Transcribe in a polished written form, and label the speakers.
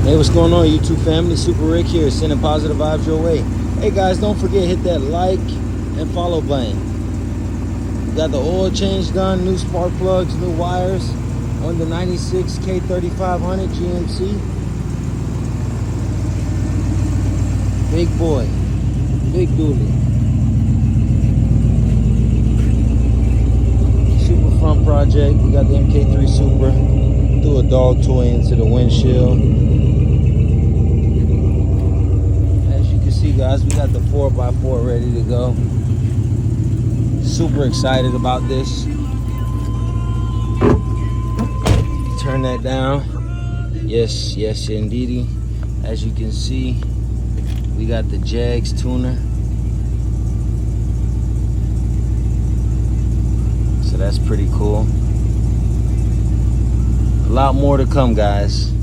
Speaker 1: Hey, what's going on, YouTube family? Super Rick here, sending positive vibes your way. Hey guys, don't forget, hit that like and follow button. We got the oil change done, new spark plugs, new wires on the 96 K3500 GMC. Big boy, big dually. Super front project. We got the MK3 Supra. Threw a dog toy into the windshield. See guys, we got the 4x4 ready to go. Super excited about this. Turn that down. Yes indeedy. As you can see, we got the Jags tuner. So that's pretty cool. A lot more to come, guys.